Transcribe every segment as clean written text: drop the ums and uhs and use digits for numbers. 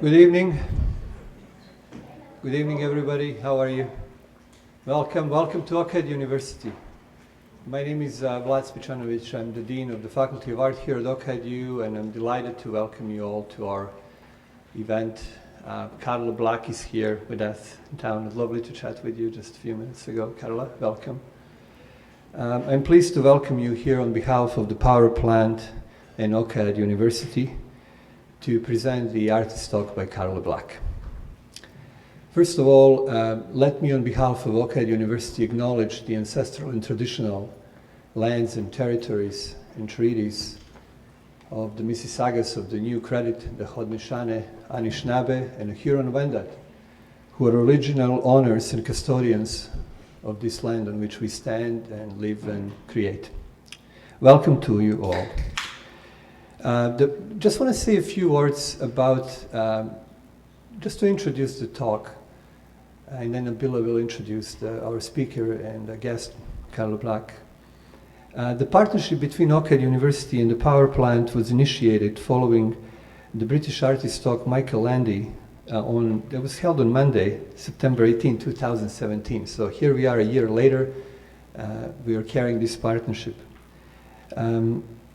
Good evening. Good evening, everybody. How are you? Welcome to OCAD University. My name is Vlad Spičanović. I'm the Dean of the Faculty of Art here at OCAD U, and I'm delighted to welcome you all to our event. Karla Black is here with us in town. It's lovely to chat with you just a few minutes ago. Karla, welcome. I'm pleased to welcome you here on behalf of the Power Plant and OCAD University to present the artist talk by Karla Black. First of all, let me on behalf of OCAD University acknowledge the ancestral and traditional lands and territories and treaties of the Mississaugas of the New Credit, the Haudenosaunee, Anishinaabe, and the Huron-Wendat, who are original owners and custodians of this land on which we stand and live and create. Welcome to you all. Just want to say a few words about, just to introduce the talk, and then Nabila will introduce our speaker and guest, Karla Black. The partnership between OCAD University and the Power Plant was initiated following the British artist talk Michael Landy that was held on Monday, September 18, 2017. So here we are a year later, we are carrying this partnership.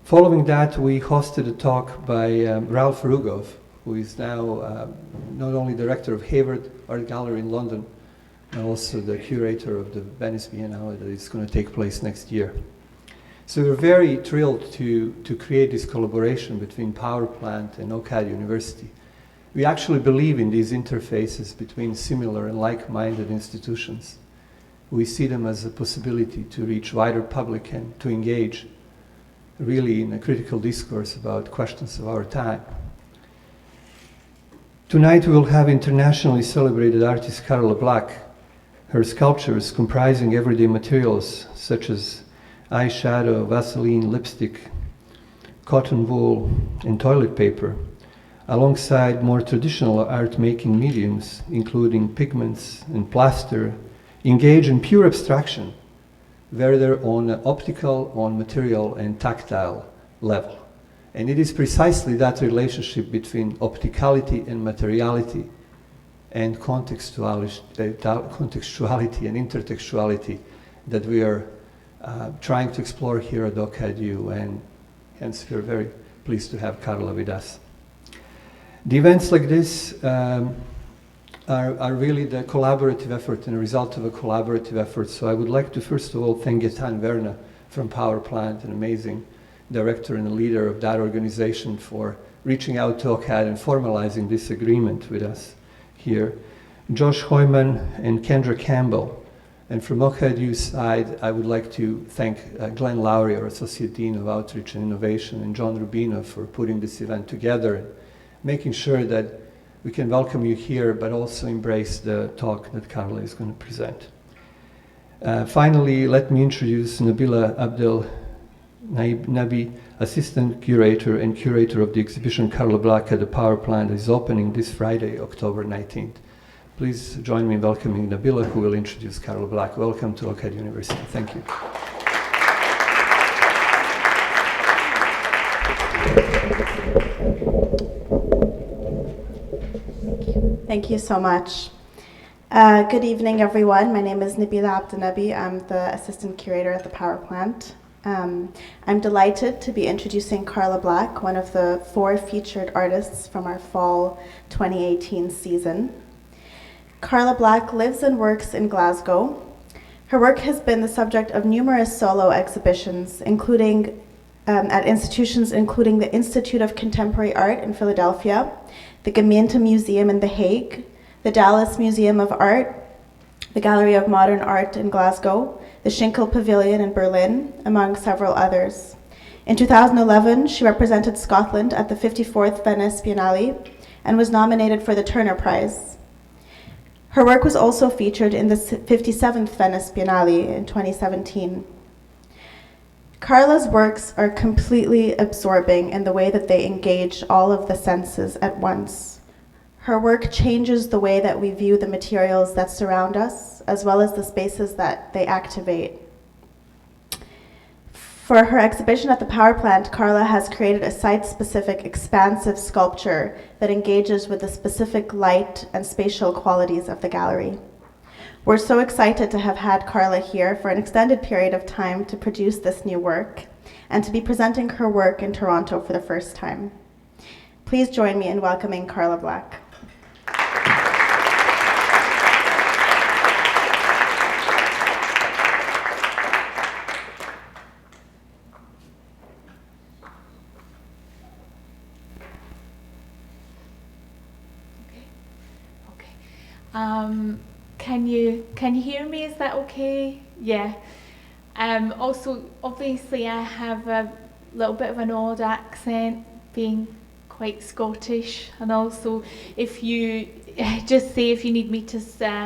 Following that, we hosted a talk by Ralph Rugov, who is now not only director of Hayward Art Gallery in London, but also the curator of the Venice Biennale that is going to take place next year. So we're very thrilled to create this collaboration between Power Plant and OCAD University. We actually believe in these interfaces between similar and like-minded institutions. We see them as a possibility to reach wider public and to engage really in a critical discourse about questions of our time. Tonight we will have internationally celebrated artist Karla Black. Her sculptures comprising everyday materials such as eyeshadow, Vaseline, lipstick, cotton wool, and toilet paper, alongside more traditional art-making mediums, including pigments and plaster, engage in pure abstraction, whether on an optical, on material, and tactile level. And it is precisely that relationship between opticality and materiality and contextuality and intertextuality that we are trying to explore here at OCAD U, and hence we're very pleased to have Karla with us. The events like this are really the collaborative effort and a result of a collaborative effort. So I would like to first of all thank Gaetan Verna from Power Plant, an amazing director and a leader of that organization, for reaching out to OCAD and formalizing this agreement with us here. Josh Hoyman and Kendra Campbell. And from OCAD U's side, I would like to thank Glenn Lowry, our Associate Dean of Outreach and Innovation, and John Rubino for putting this event together and making sure that we can welcome you here, but also embrace the talk that Karla is going to present. Finally, let me introduce Nabila Abdel Nabi, Assistant Curator and Curator of the exhibition Karla Black at the Power Plant, is opening this Friday, October 19th. Please join me in welcoming Nabila, who will introduce Karla Black. Welcome to OCAD University. Thank you. Thank you so much. Good evening, everyone. My name is Nabila Abdenabi. I'm the Assistant Curator at the Power Plant. I'm delighted to be introducing Karla Black, one of the 4 featured artists from our fall 2018 season. Karla Black lives and works in Glasgow. Her work has been the subject of numerous solo exhibitions, including at institutions including the Institute of Contemporary Art in Philadelphia, the Gemeente Museum in The Hague, the Dallas Museum of Art, the Gallery of Modern Art in Glasgow, the Schinkel Pavilion in Berlin, among several others. In 2011, she represented Scotland at the 54th Venice Biennale and was nominated for the Turner Prize. Her work was also featured in the 57th Venice Biennale in 2017. Karla's works are completely absorbing in the way that they engage all of the senses at once. Her work changes the way that we view the materials that surround us, as well as the spaces that they activate. For her exhibition at the power plant, Karla has created a site-specific expansive sculpture that engages with the specific light and spatial qualities of the gallery. We're so excited to have had Karla here for an extended period of time to produce this new work and to be presenting her work in Toronto for the first time. Please join me in welcoming Karla Black. Can you hear me? Is that okay? Yeah. Also, obviously, I have a little bit of an odd accent, being quite Scottish, and also, if you just say if you need me to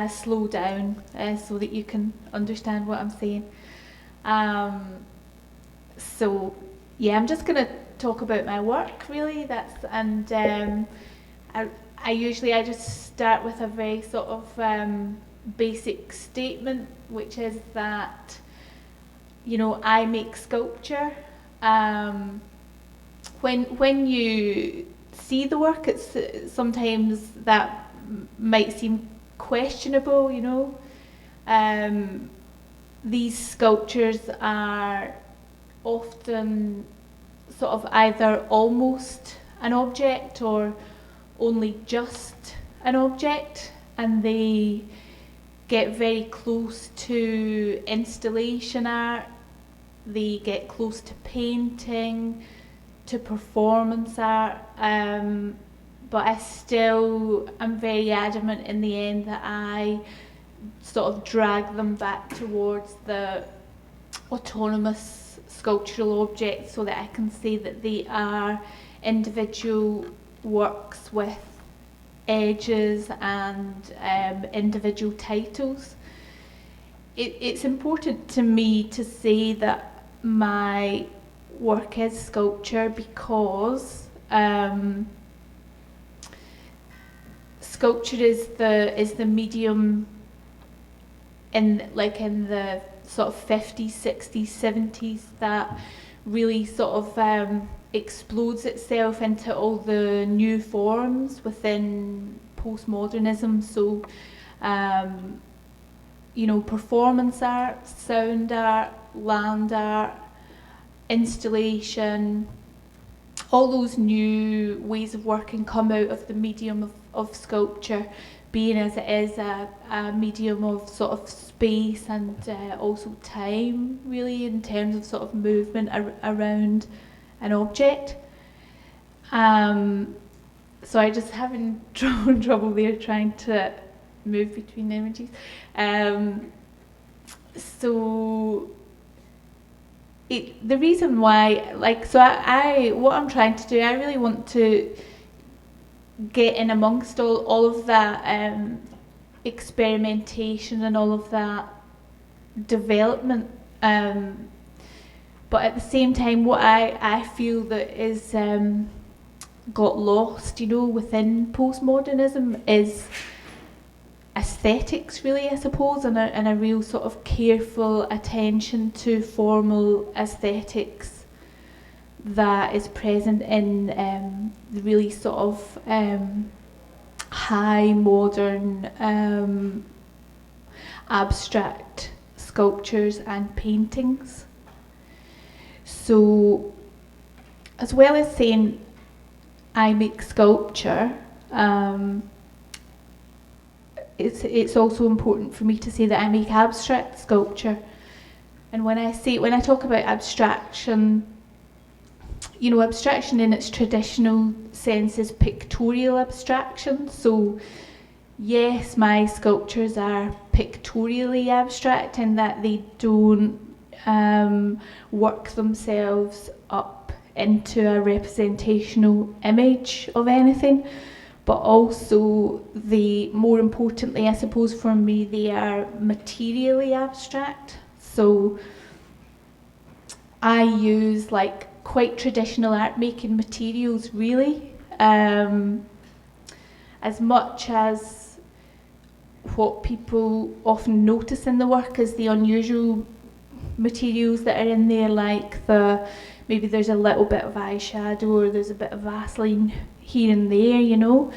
slow down, so that you can understand what I'm saying. So, yeah, I'm just going to talk about my work, really. I just start with a very sort of basic statement, which is that, you know, I make sculpture. When you see the work, it's sometimes that might seem questionable, you know. These sculptures are often sort of either almost an object or only just an object, and they get very close to installation art, they get close to painting, to performance art, but I still am very adamant in the end that I sort of drag them back towards the autonomous sculptural objects so that I can say that they are individual works with edges and individual titles. It's important to me to say that my work is sculpture because sculpture is the medium in the sort of 50s, 60s, 70s that really sort of explodes itself into all the new forms within postmodernism. So, you know, performance art, sound art, land art, installation, all those new ways of working come out of the medium of sculpture, being as it is a medium of sort of space and also time, really, in terms of sort of movement around an object. So I just having trouble there trying to move between images. The reason why, what I'm trying to do, I really want to get in amongst all of that experimentation and all of that development, but at the same time what I feel that is got lost, you know, within postmodernism is aesthetics, really, I suppose, and a real sort of careful attention to formal aesthetics that is present in the really sort of high modern abstract sculptures and paintings. So, as well as saying I make sculpture, it's also important for me to say that I make abstract sculpture. And when I talk about abstraction, you know, abstraction in its traditional sense is pictorial abstraction. So yes, my sculptures are pictorially abstract in that they don't work themselves up into a representational image of anything, but also more importantly, I suppose for me, they are materially abstract. So I use quite traditional art making materials, really, as much as what people often notice in the work is the unusual materials that are in there, like maybe there's a little bit of eyeshadow or there's a bit of Vaseline here and there, you know,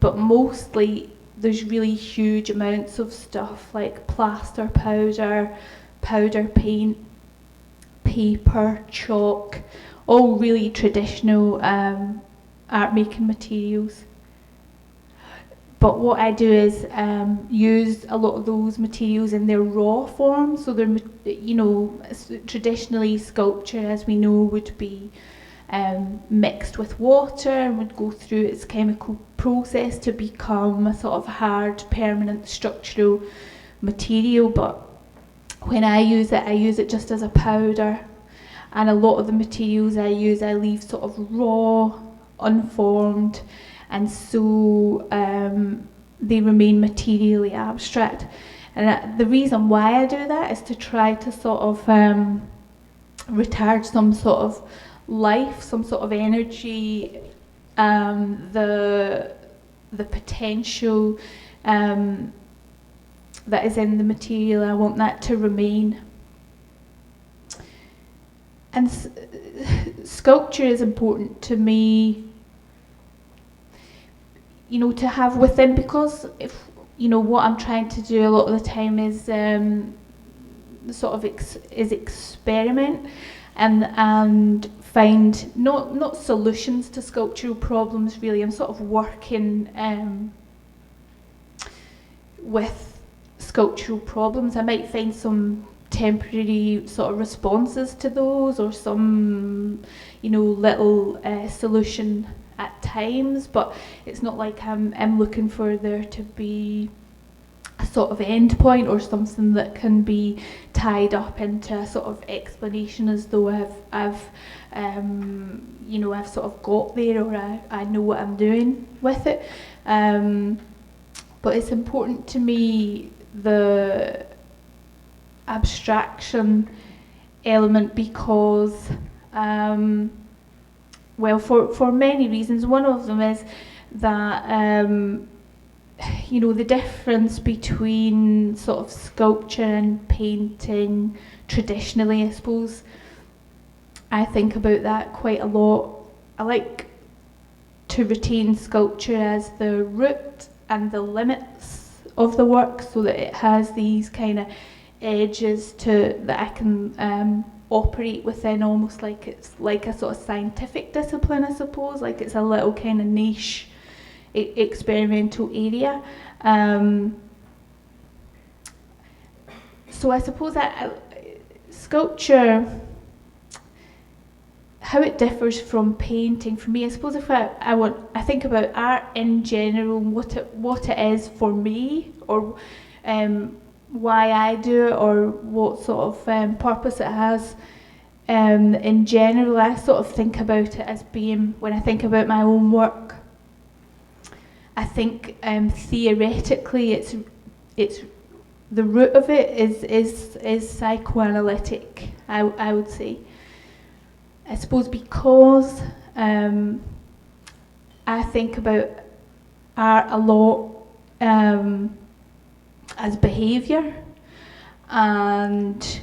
but mostly there's really huge amounts of stuff like plaster powder, powder paint, paper, chalk, all really traditional art making materials. But what I do is use a lot of those materials in their raw form. So they're, you know, traditionally sculpture, as we know, would be mixed with water and would go through its chemical process to become a sort of hard, permanent, structural material. But when I use it just as a powder. And a lot of the materials I use, I leave sort of raw, unformed, and so they remain materially abstract. And the reason why I do that is to try to sort of retard some sort of life, some sort of energy, the potential that is in the material. I want that to remain. And sculpture is important to me, you know, to have within, because if, you know, what I'm trying to do a lot of the time is sort of experiment and find not solutions to sculptural problems really. I'm sort of working with sculptural problems. I might find some temporary sort of responses to those, or some, you know, little solution at times, but it's not like I'm looking for there to be a sort of end point or something that can be tied up into a sort of explanation as though I've you know, I've sort of got there, or I know what I'm doing with it. But it's important to me, the abstraction element, because well, for many reasons. One of them is that you know, the difference between sort of sculpture and painting traditionally, I suppose I think about that quite a lot. I like to retain sculpture as the root and the limits of the work, so that it has these kind of edges that I can operate within, almost like it's like a sort of scientific discipline, I suppose, like it's a little kind of niche experimental area. So I suppose that sculpture, how it differs from painting for me, I suppose if I think about art in general, what it is for me, or why I do it, or what sort of purpose it has. In general, I sort of think about it as being, when I think about my own work, I think theoretically it's the root of it is psychoanalytic, I would say. I suppose because I think about art a lot as behaviour, and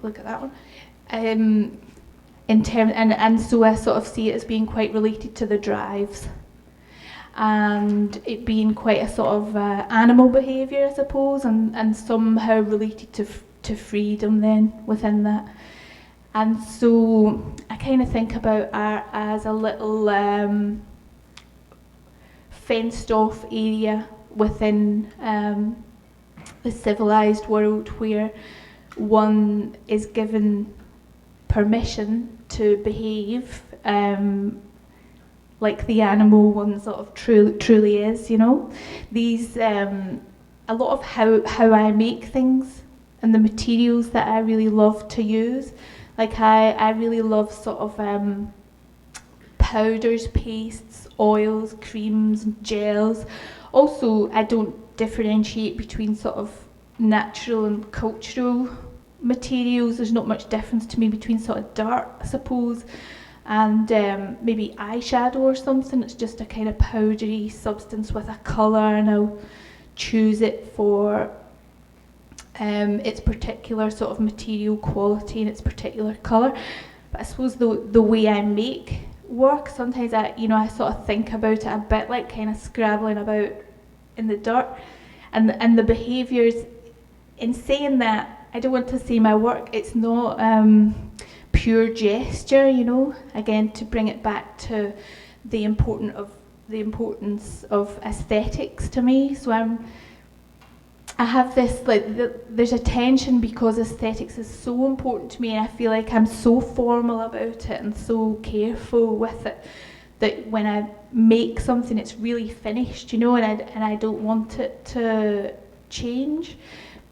look at that one. And so I sort of see it as being quite related to the drives, and it being quite a sort of animal behaviour, I suppose, and somehow related to freedom then within that. And so I kind of think about art as a little fenced off area within the civilised world, where one is given permission to behave like the animal one sort of truly is, you know. These a lot of how I make things and the materials that I really love to use, like I really love sort of powders, pastes, oils, creams, gels. Also, I don't differentiate between sort of natural and cultural materials. There's not much difference to me between sort of dirt, I suppose, and maybe eyeshadow or something. It's just a kind of powdery substance with a colour, and I'll choose it for its particular sort of material quality and its particular colour. But I suppose the way I make work, sometimes I sort of think about it a bit like kind of scrabbling about in the dirt, and the behaviours. In saying that, I don't want to say my work, it's not pure gesture, again, to bring it back to the importance of aesthetics to me. So I have this, there's a tension because aesthetics is so important to me, and I feel like I'm so formal about it and so careful with it that when I make something, it's really finished, and I don't want it to change.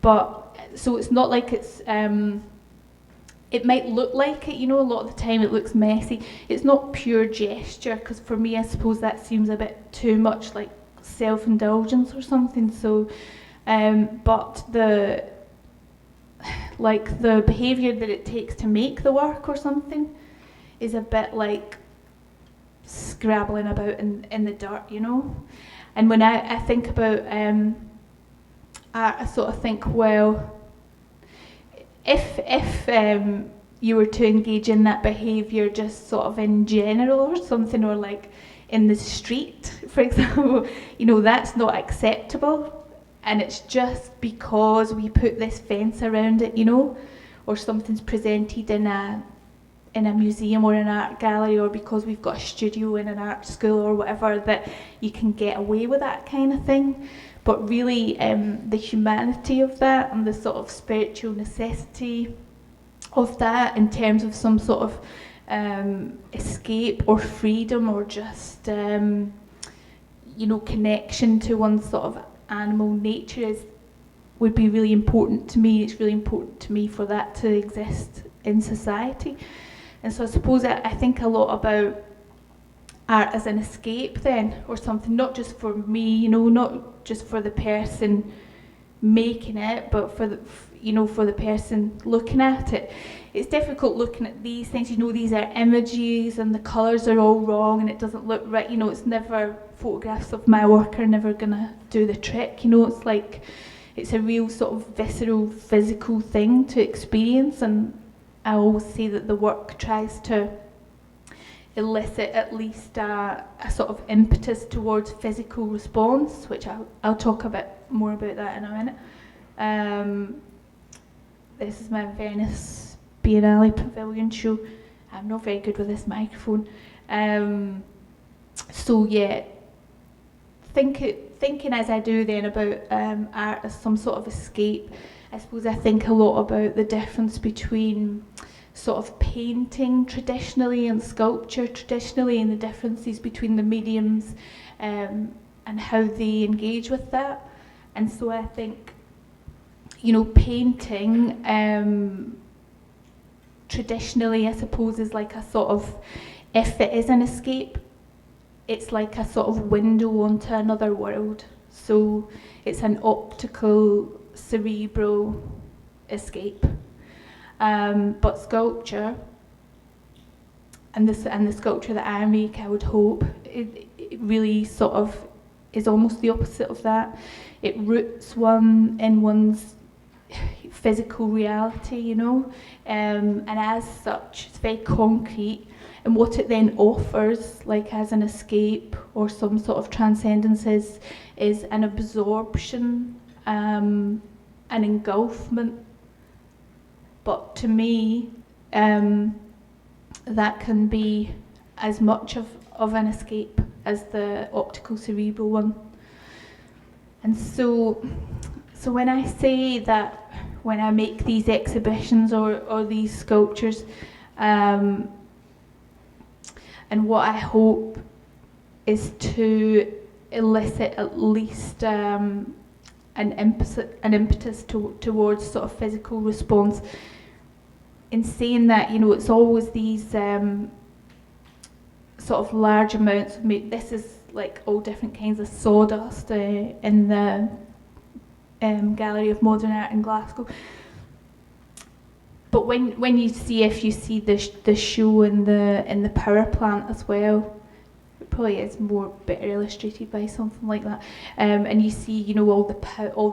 But so it's not like it's it might look like it, a lot of the time it looks messy. It's not pure gesture, because for me, I suppose that seems a bit too much like self-indulgence or something. So but the behaviour that it takes to make the work or something is a bit like scrabbling about in the dirt, And when I think about art, I sort of think, well, if you were to engage in that behaviour just sort of in general or something, or like in the street, for example, that's not acceptable. And it's just because we put this fence around it, or something's presented in a museum or an art gallery, or because we've got a studio in an art school or whatever, that you can get away with that kind of thing. But really, the humanity of that and the sort of spiritual necessity of that, in terms of some sort of escape or freedom, or just connection to one's sort of animal nature, would be really important to me. It's really important to me for that to exist in society. And so I suppose I think a lot about art as an escape then, or something, not just for me, not just for the person making it, but for the person looking at it. It's difficult looking at these things, these are images and the colours are all wrong and it doesn't look right, it's never, photographs of my work are never gonna do the trick, it's like, it's a real sort of visceral, physical thing to experience, and I always say that the work tries to elicit at least a sort of impetus towards physical response, which I'll talk a bit more about that in a minute. This is my Venice Biennale Pavilion show. I'm not very good with this microphone. So yeah, thinking as I do then about art as some sort of escape, I suppose I think a lot about the difference between sort of painting traditionally and sculpture traditionally, and the differences between the mediums and how they engage with that. And so I think, painting traditionally, I suppose, is like a sort of, if it is an escape, it's like a sort of window onto another world. So it's an optical, cerebral escape. But sculpture, and the sculpture that I make, I would hope, it really sort of is almost the opposite of that. It roots one in one's physical reality, and as such, it's very concrete. And what it then offers, like as an escape or some sort of transcendence, is an absorption, an engulfment. But to me, that can be as much of an escape as the optical cerebral one. And so when I say that, when I make these exhibitions or these sculptures, and what I hope is to elicit at least an impetus towards sort of physical response. In saying that, it's always these sort of large amounts of this is like all different kinds of sawdust in the Gallery of Modern Art in Glasgow. But when you see, if you see the show in the power plant as well, It probably is better illustrated by something like that. And you see, you know, all the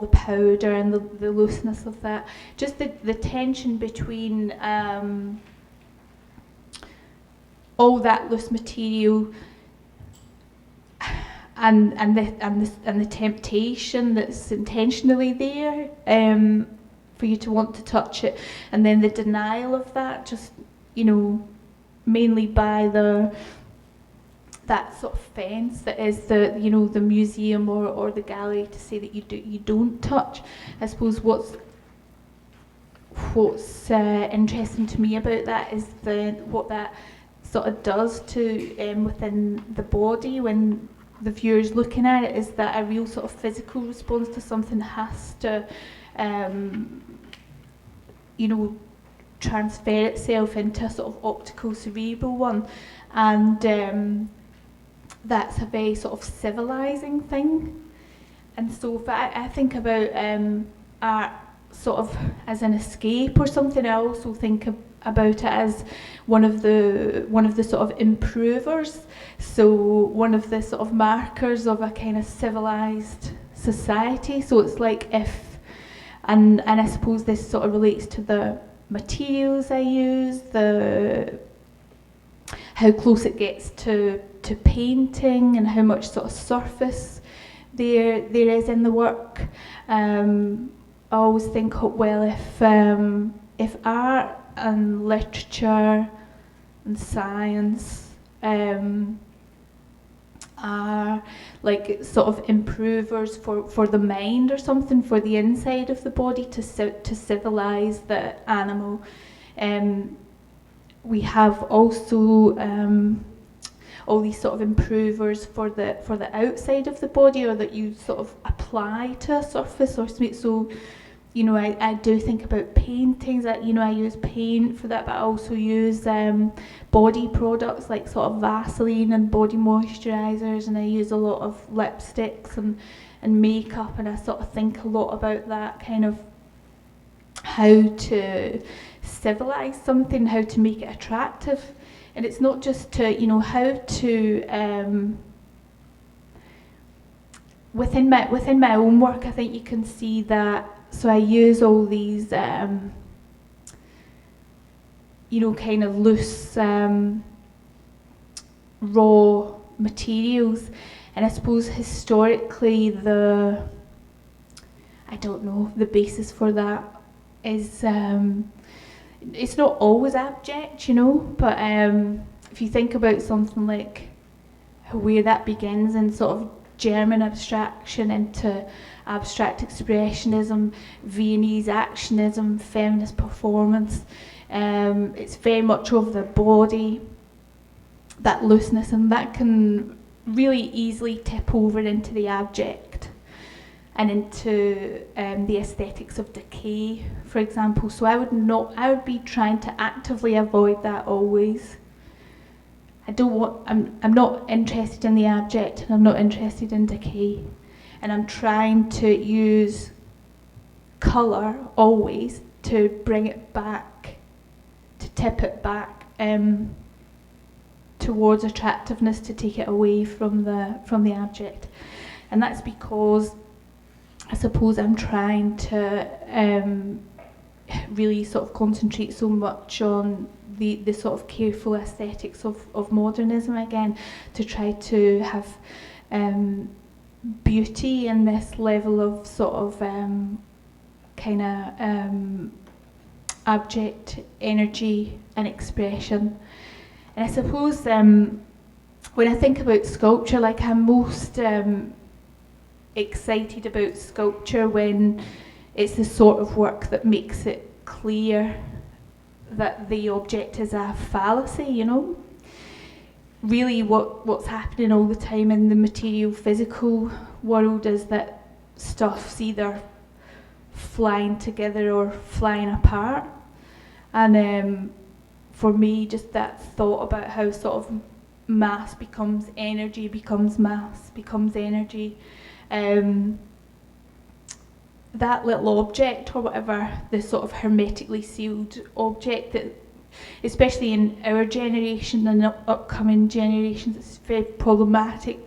powder and the looseness of that. Just the tension between all that loose material and the temptation that's intentionally there for you to want to touch it, and then the denial of that, just, you know, mainly by that sort of fence that is the, you know, the museum or the gallery to say that you don't touch. I suppose what's interesting to me about that is what that sort of does to within the body when the viewer's looking at it, is that a real sort of physical response to something has to you know, transfer itself into a sort of optical cerebral one, and that's a very sort of civilizing thing. And so if I think about art sort of as an escape or something, I also think about it as one of the sort of improvers. So one of the sort of markers of a kind of civilized society. So it's like if, and I suppose this sort of relates to the materials I use, how close it gets to painting and how much sort of surface there is in the work. I always think, well, if art and literature and science are like sort of improvers for the mind or something, for the inside of the body to civilize the animal, we have also all these sort of improvers for the outside of the body, or that you sort of apply to a surface or something. So, you know, I do think about paintings, that, you know, I use paint for that, but I also use body products like sort of Vaseline and body moisturisers, and I use a lot of lipsticks and makeup, and I sort of think a lot about that kind of how to civilise something, how to make it attractive. And it's not just to, you know, how to within my own work, I think you can see that. So I use all these, you know, kind of loose, raw materials, and I suppose historically the basis for that is, it's not always abject, you know, but if you think about something like where that begins in sort of German abstraction into abstract expressionism, Viennese actionism, feminist performance, it's very much of the body, that looseness, and that can really easily tip over into the abject and into the aesthetics of decay, for example. So I would be trying to actively avoid that always. I'm not interested in the abject, and I'm not interested in decay. And I'm trying to use colour always to bring it back, to tip it back towards attractiveness, to take it away from the abject. And that's because I suppose I'm trying to really sort of concentrate so much on the sort of careful aesthetics of modernism again, to try to have beauty in this level of sort of kind of abject energy and expression. And I suppose when I think about sculpture, like I'm most excited about sculpture when it's the sort of work that makes it clear that the object is a fallacy, you know. Really what's happening all the time in the material physical world is that stuff's either flying together or flying apart. And for me, just that thought about how sort of mass becomes energy, becomes mass, becomes energy, that little object or whatever, the sort of hermetically sealed object that especially in our generation and upcoming generations, it's very problematic,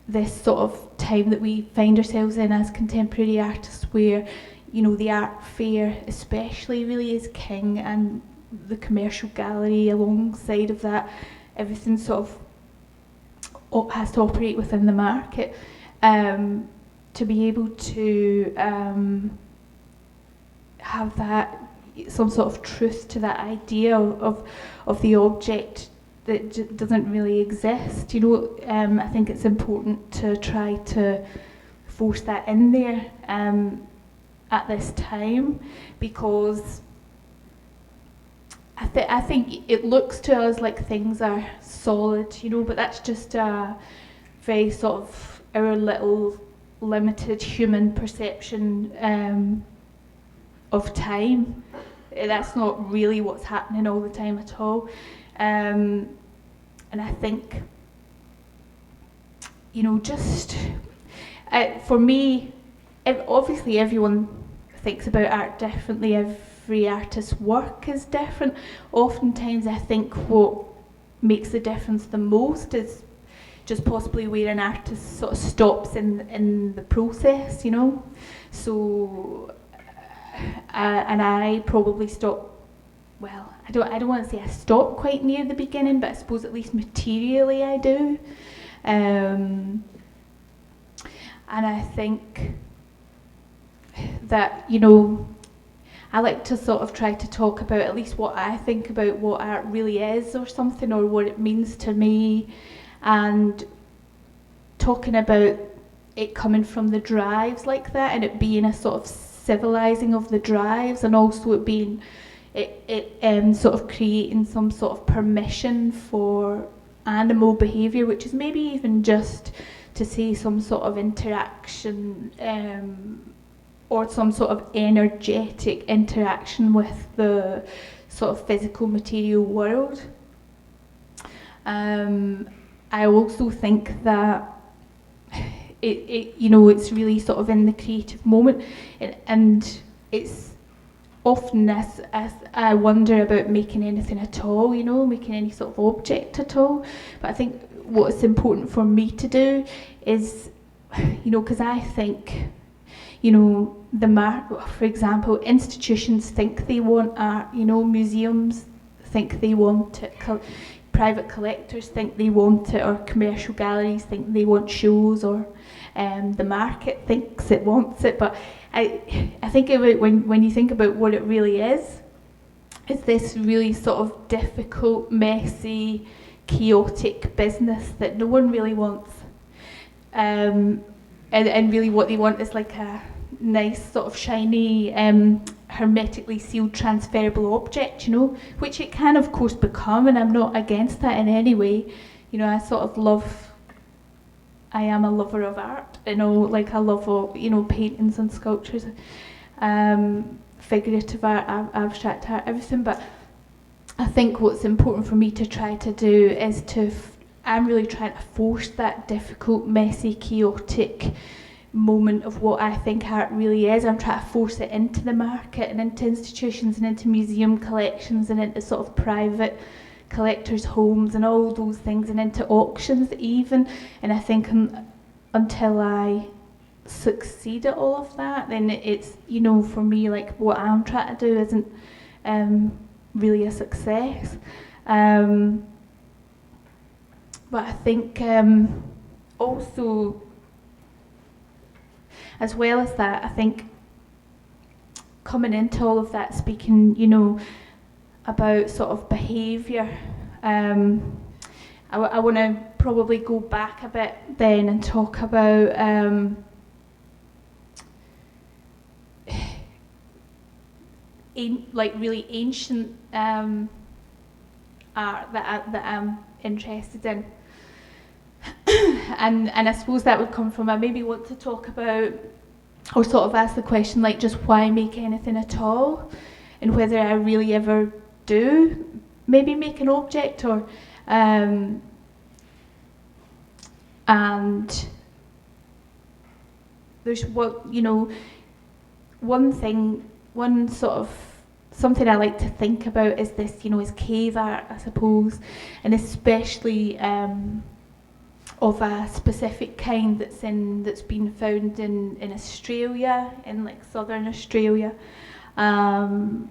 this sort of time that we find ourselves in as contemporary artists, where, you know, the art fair especially really is king, and the commercial gallery alongside of that, everything sort of has to operate within the market. To be able to have that, some sort of truth to that idea of the object that doesn't really exist, you know, I think it's important to try to force that in there at this time, because I think it looks to us like things are solid, you know, but that's just a very sort of our little limited human perception of time. That's not really what's happening all the time at all. And I think, you know, just for me, obviously everyone thinks about art differently, every artist's work is different. Oftentimes I think what makes the difference the most is just possibly where an artist sort of stops in the process, you know. So, and I probably stop, well, I don't want to say I stop quite near the beginning, but I suppose at least materially I do. And I think that, you know, I like to sort of try to talk about at least what I think about what art really is or something, or what it means to me, and talking about it coming from the drives like that, and it being a sort of civilizing of the drives, and also it being sort of creating some sort of permission for animal behaviour, which is maybe even just to say some sort of interaction or some sort of energetic interaction with the sort of physical material world. I also think that it you know, it's really sort of in the creative moment, and it's often as I wonder about making anything at all, you know, making any sort of object at all. But I think what's important for me to do is, you know, because I think, you know, for example, institutions think they want art, you know, museums think they want it, private collectors think they want it, or commercial galleries think they want shows, or the market thinks it wants it. But I think about when you think about what it really is this really sort of difficult, messy, chaotic business that no one really wants. And really what they want is like a nice sort of shiny, hermetically sealed transferable object, you know, which it can of course become, and I'm not against that in any way. You know, I am a lover of art, you know, like I love all, you know, paintings and sculptures, figurative art, abstract art, everything. But I think what's important for me to try to do is I'm really trying to force that difficult, messy, chaotic moment of what I think art really is. I'm trying to force it into the market and into institutions and into museum collections and into sort of private collectors' homes and all those things, and into auctions even. And I think until I succeed at all of that, then it's, you know, for me, like what I'm trying to do isn't really a success. But I think also, as well as that, I think coming into all of that, speaking, you know, about sort of behaviour, I want to probably go back a bit then and talk about like really ancient art that I'm interested in. and I suppose that would come from, I maybe want to talk about, or sort of ask the question, like, just why make anything at all, and whether I really ever do maybe make an object, or and there's what, you know, one sort of something I like to think about is this, you know, is cave art, I suppose, and especially of a specific kind that's been found in Australia, in like southern Australia. And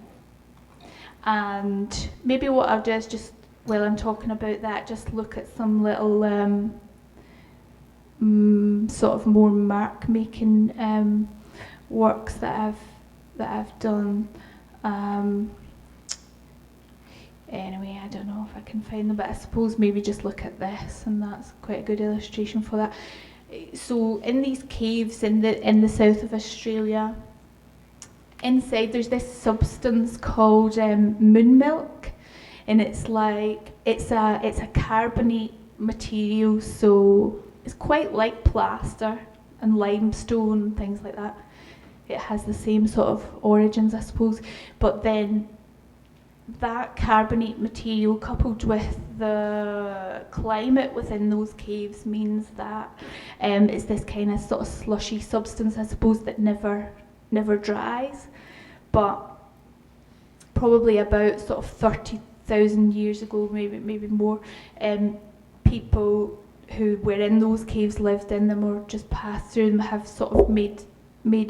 maybe what I'll do is just, while I'm talking about that, just look at some little sort of more mark making works that I've done. Anyway, I don't know if I can find them, but I suppose maybe just look at this, and that's quite a good illustration for that. So in these caves in the south of Australia, inside there's this substance called moon milk, and it's a carbonate material, so it's quite like plaster and limestone, things like that. It has the same sort of origins, I suppose, but then that carbonate material coupled with the climate within those caves means that it's this kind of sort of slushy substance, I suppose, that never dries. But probably about sort of 30,000 years ago, maybe more, people who were in those caves, lived in them, or just passed through them, have sort of made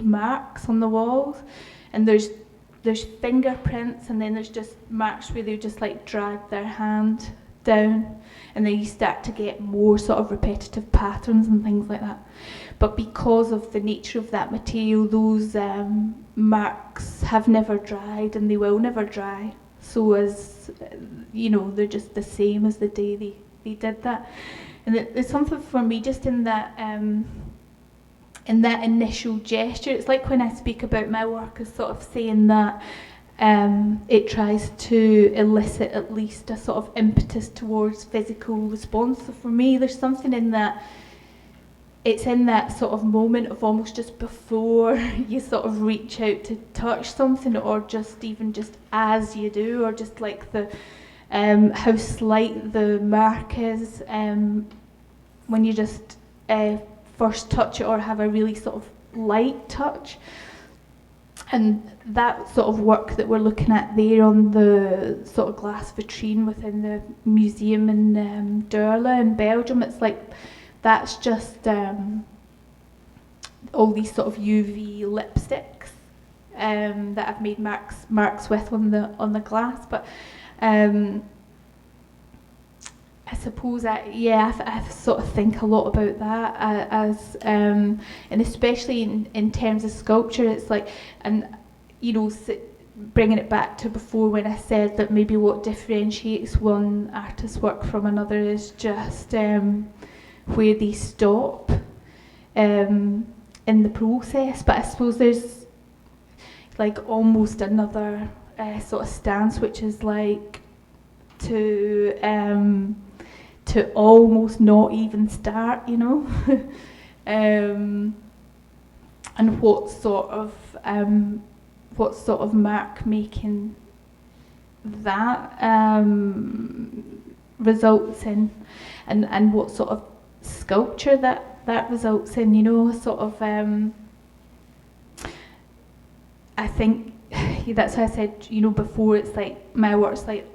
marks on the walls, and there's fingerprints, and then there's just marks where they just like drag their hand down, and then you start to get more sort of repetitive patterns and things like that. But because of the nature of that material, those marks have never dried, and they will never dry. So as you know, they're just the same as the day they did that. And there's something for me just in that initial gesture. It's like when I speak about my work as sort of saying that it tries to elicit at least a sort of impetus towards physical response. So for me, there's something in that. It's in that sort of moment of almost just before you sort of reach out to touch something, or just even just as you do, or just like the how slight the mark is when you just first touch it, or have a really sort of light touch. And that sort of work that we're looking at there on the sort of glass vitrine within the museum in Durla in Belgium, it's like that's just all these sort of UV lipsticks that I've made marks with on the glass. But I suppose I sort of think a lot about that as and especially in terms of sculpture. It's like, and you know, bringing it back to before when I said that maybe what differentiates one artist's work from another is just where they stop in the process. But I suppose there's like almost another sort of stance, which is like to almost not even start, you know. And what sort of mark making that results in, and what sort of sculpture that results in, you know, sort of I think that's why I said, you know, before, it's like my work's like,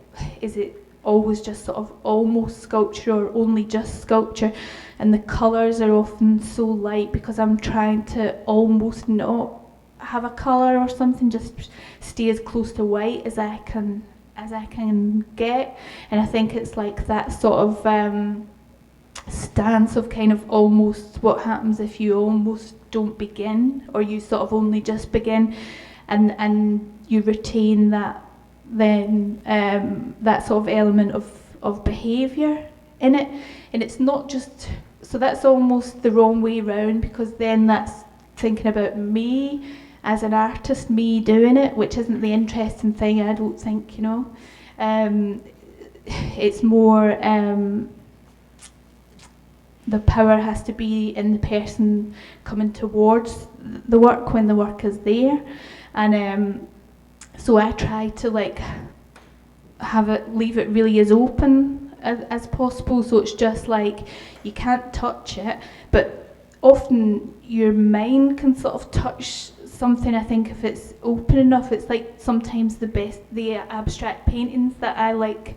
is it always just sort of almost sculpture or only just sculpture? And the colours are often so light because I'm trying to almost not have a colour or something, just stay as close to white as I can get. And I think it's like that sort of stance of kind of almost what happens if you almost don't begin, or you sort of only just begin, and you retain that then that sort of element of behaviour in it. And it's not just, so that's almost the wrong way round, because then that's thinking about me as an artist, me doing it, which isn't the interesting thing, I don't think, you know. It's more the power has to be in the person coming towards the work when the work is there. And so I try to like leave it really as open as possible, so it's just like you can't touch it, but often your mind can sort of touch something I think if it's open enough, it's like sometimes the abstract paintings that I like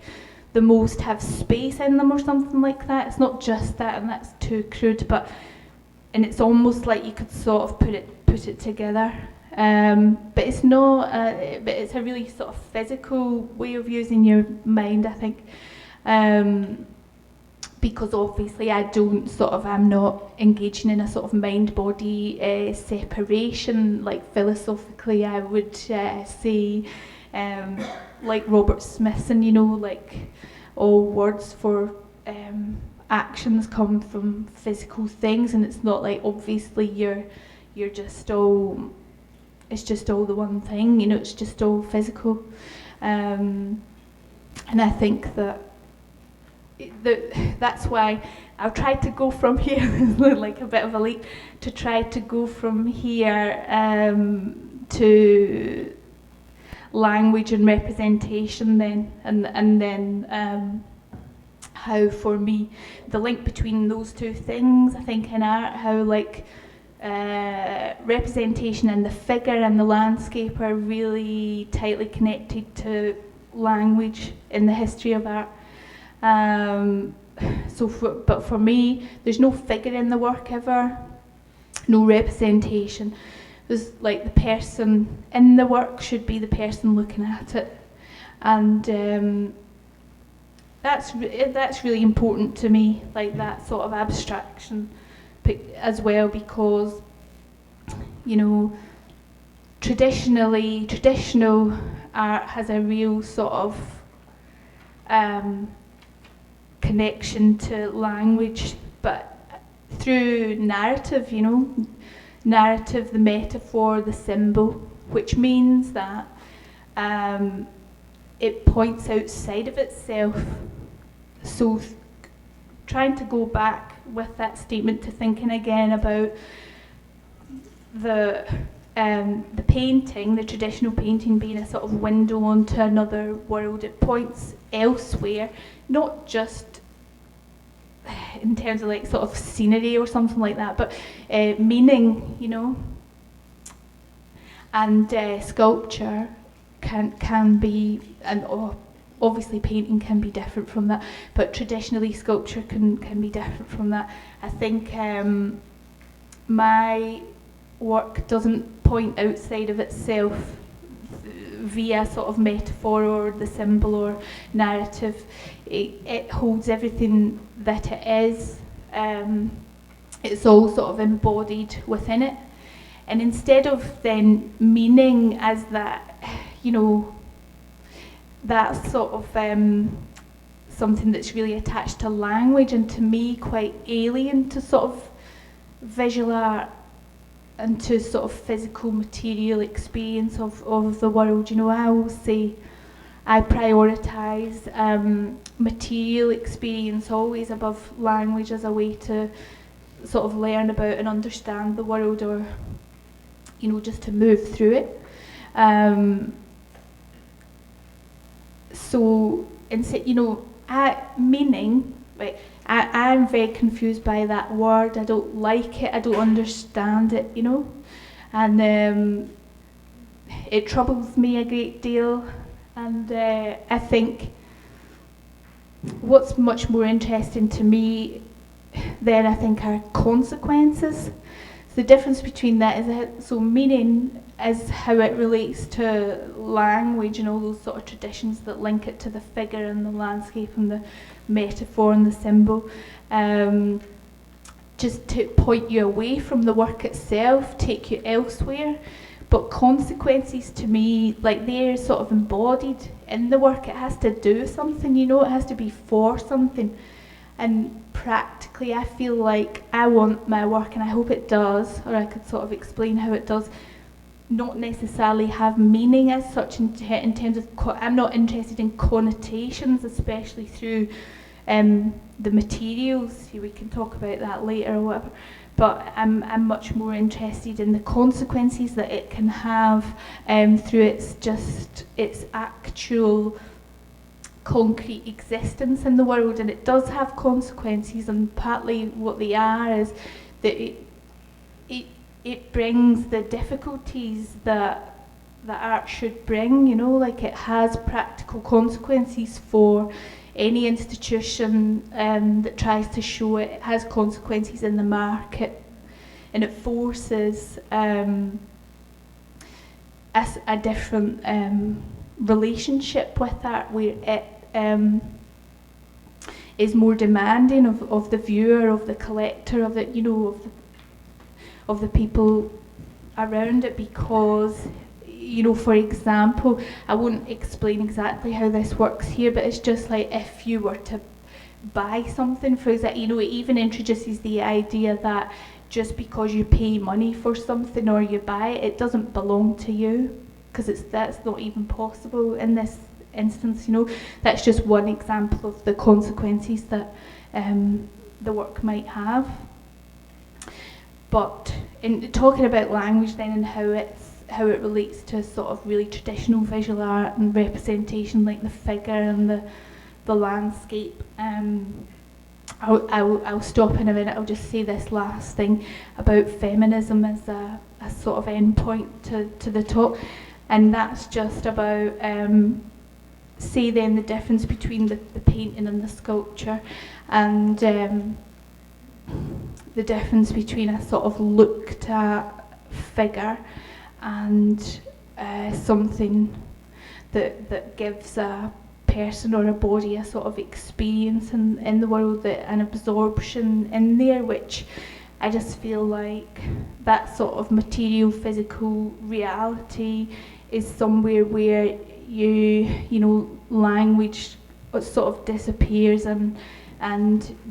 the most have space in them or something like that. It's not just that, and that's too crude, and it's almost like you could sort of put it together. But it's not, but it's a really sort of physical way of using your mind, I think. Because obviously I'm not engaging in a sort of mind-body separation, like philosophically I would say, like Robert Smithson, like all words for actions come from physical things, and it's not like obviously you're just all, it's just all the one thing, it's just all physical. And I think that's why I've tried to go from here, like a bit of a leap, to try to go from here to language and representation then, and then how for me the link between those two things, I think in art, how like representation and the figure and the landscape are really tightly connected to language in the history of art. But for me, there's no figure in the work ever, no representation. There's like the person in the work should be the person looking at it, and that's really important to me, like that sort of abstraction as well, because traditional art has a real sort of connection to language, but through narrative, narrative, the metaphor, the symbol, which means that it points outside of itself. So trying to go back with that statement to thinking again about the painting, the traditional painting being a sort of window onto another world. It points elsewhere, not just in terms of like sort of scenery or something like that, but meaning, and sculpture can be, and obviously painting can be different from that, but traditionally sculpture can be different from that. I think my work doesn't point outside of itself via sort of metaphor or the symbol or narrative. It holds everything that it is. It's all sort of embodied within it. And instead of then meaning as that, that sort of something that's really attached to language, and to me quite alien to sort of visual art and to sort of physical material experience of the world. I always say I prioritise material experience always above language as a way to sort of learn about and understand the world, or just to move through it. So instead, meaning, right? I'm very confused by that word. I don't like it. I don't understand it. And it troubles me a great deal. And I think what's much more interesting to me then, I think, are consequences. So the difference between that is meaning is how it relates to language and all those sort of traditions that link it to the figure and the landscape and the metaphor and the symbol. Just to point you away from the work itself, take you elsewhere. But consequences, to me, like, they're sort of embodied in the work. It has to do something, it has to be for something. And practically, I feel like I want my work, and I hope it does, or I could sort of explain how it does, not necessarily have meaning as such in terms of, I'm not interested in connotations, especially through the materials. We can talk about that later or whatever. But I'm much more interested in the consequences that it can have through its actual concrete existence in the world. And it does have consequences, and partly what they are is that it brings the difficulties that art should bring, you know, like it has practical consequences for any institution that tries to show it. It has consequences in the market, and it forces a different relationship with art, where it is more demanding of the viewer, of the collector, of the, you know, of the people around it, because, you know, for example, I won't explain exactly how this works here, but it's just like if you were to buy something, for example, you know, it even introduces the idea that just because you pay money for something or you buy it, it doesn't belong to you, because that's not even possible in this instance, you know. That's just one example of the consequences that the work might have. But in talking about language then, and how it relates to sort of really traditional visual art and representation, like the figure and the landscape, I'll stop in a minute. I'll just say this last thing about feminism as a sort of endpoint to the talk, and that's just about say then the difference between the painting and the sculpture, and the difference between a sort of looked at figure and something that gives a person or a body a sort of experience in the world, an absorption in there, which I just feel like that sort of material physical reality is somewhere where you know, language sort of disappears, and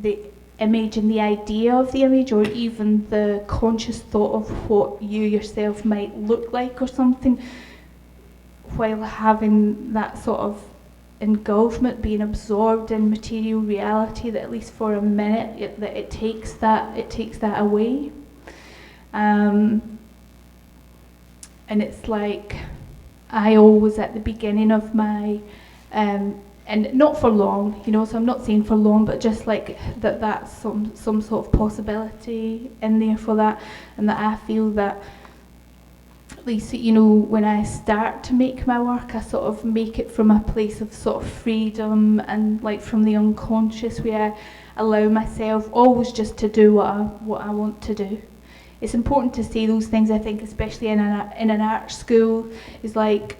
the image and the idea of the image, or even the conscious thought of what you yourself might look like or something, while having that sort of engulfment, being absorbed in material reality, that at least for a minute it takes that away, and it's like I always at the beginning of my and not for long, you know, so I'm not saying for long, but just like that's some sort of possibility in there for that, and that I feel that at least, you know, when I start to make my work, I sort of make it from a place of sort of freedom, and like from the unconscious, where I allow myself always just to do what I want to do. It's important to say those things, I think, especially in an art school, is like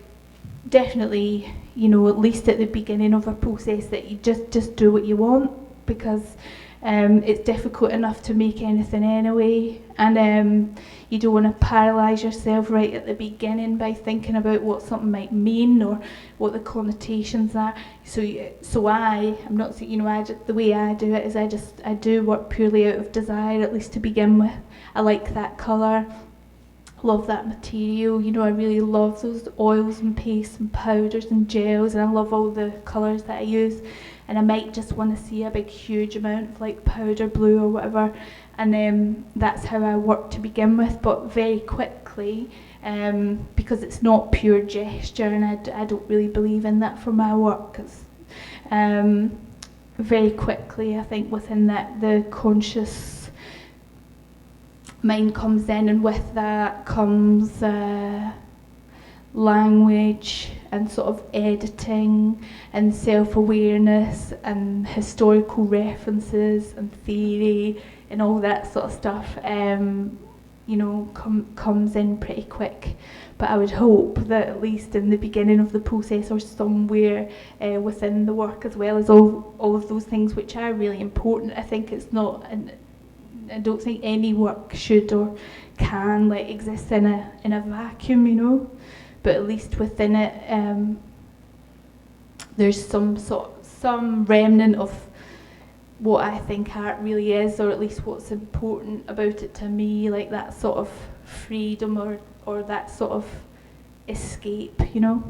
definitely, you know, at least at the beginning of a process, that you just do what you want, because it's difficult enough to make anything anyway, and you don't want to paralyse yourself right at the beginning by thinking about what something might mean or what the connotations are. So I'm not saying, you know, the way I do it is I do work purely out of desire, at least to begin with. I like that colour, love that material, you know, I really love those oils and pastes and powders and gels, and I love all the colours that I use, and I might just want to see a big huge amount of like powder blue or whatever, and that's how I work to begin with. But very quickly, because it's not pure gesture, and I don't really believe in that for my work, very quickly I think within that the conscious mind comes in, and with that comes language and sort of editing and self-awareness and historical references and theory and all that sort of stuff, you know, comes in pretty quick. But I would hope that at least in the beginning of the process, or somewhere within the work, as well as all of those things which are really important, I think it's not I don't think any work should or can like exist in a vacuum, you know. But at least within it, there's some remnant of what I think art really is, or at least what's important about it to me, like that sort of freedom or that sort of escape, you know.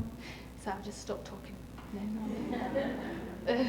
So I'll just stop talking now.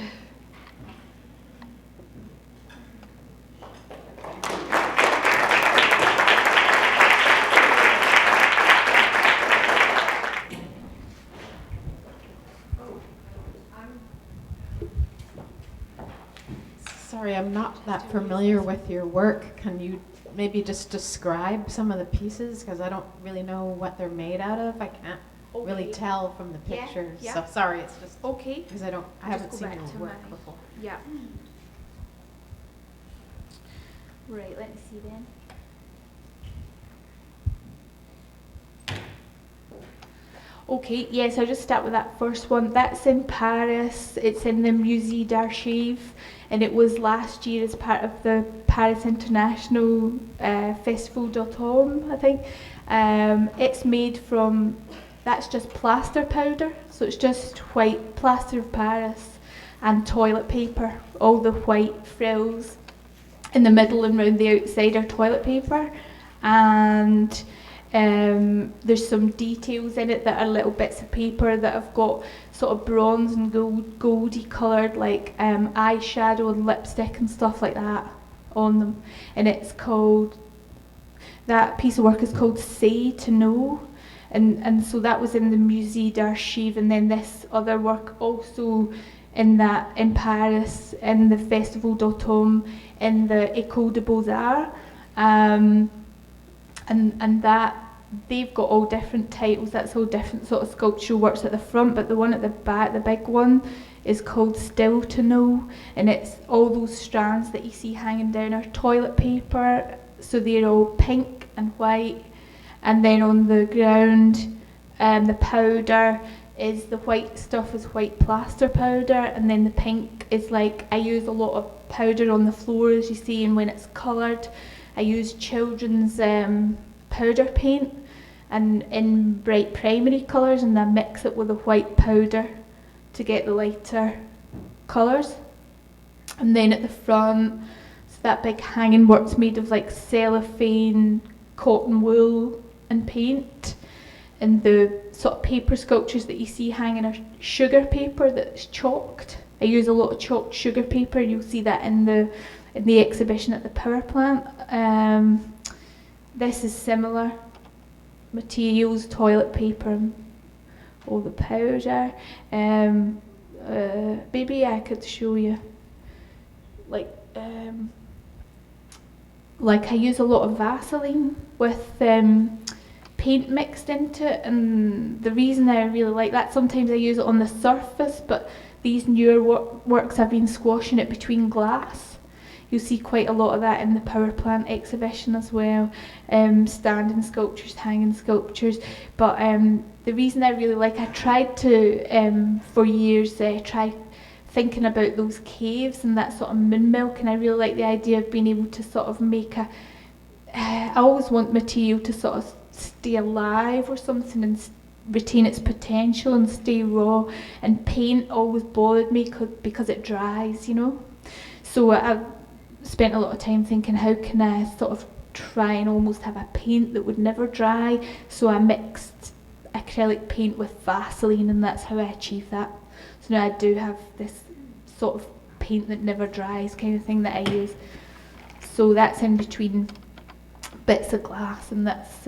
Sorry, I'm not that that familiar with your work, can you maybe just describe some of the pieces? Because I don't really know what they're made out of. I can't really tell from the Yeah, pictures. yeah. So sorry, it's just Okay. because I haven't go seen back your to work my- before. Yeah. Right, let me see then. Okay, yes, I'll just start with that first one. That's in Paris. It's in the Musée d'Archives, and it was last year as part of the Paris International Festival d'Automne, I think. It's made from, that's just plaster powder, so it's just white plaster of Paris and toilet paper. All the white frills in the middle and round the outside are toilet paper, and there's some details in it that are little bits of paper that have got sort of bronze and goldy coloured, like eyeshadow and lipstick and stuff like that on them. And it's called, that piece of work is called Say to Know. And so that was in the Musée d'Archives, and then this other work also in Paris, in the Festival d'Automne, in the École des Beaux-Arts. And that they've got all different titles. That's all different sort of sculptural works at the front, but the one at the back, the big one, is called Still to Know, and it's all those strands that you see hanging down are toilet paper, so they're all pink and white, and then on the ground the powder is, the white stuff is white plaster powder, and then the pink is, like, I use a lot of powder on the floor, as you see, and when it's coloured I use children's powder paint and in bright primary colours, and then mix it with the white powder to get the lighter colours. And then at the front, so that big hanging work's made of like cellophane, cotton wool and paint. And the sort of paper sculptures that you see hanging are sugar paper that's chalked. I use a lot of chalked sugar paper. You'll see that in the exhibition at the power plant. This is similar materials, toilet paper, all the powder. Maybe I could show you, like I use a lot of Vaseline with paint mixed into it, and the reason I really like that, sometimes I use it on the surface, but these newer works I've been squashing it between glass. You'll see quite a lot of that in the power plant exhibition as well, standing sculptures, hanging sculptures. But the reason I really like, I tried to, for years, try thinking about those caves and that sort of moon milk, and I really like the idea of being able to sort of make I always want material to sort of stay alive or something and retain its potential and stay raw, and paint always bothered me because it dries, you know. So I've spent a lot of time thinking, how can I sort of try and almost have a paint that would never dry? So I mixed acrylic paint with Vaseline, and that's how I achieved that. So now I do have this sort of paint that never dries kind of thing that I use. So that's in between bits of glass, and that's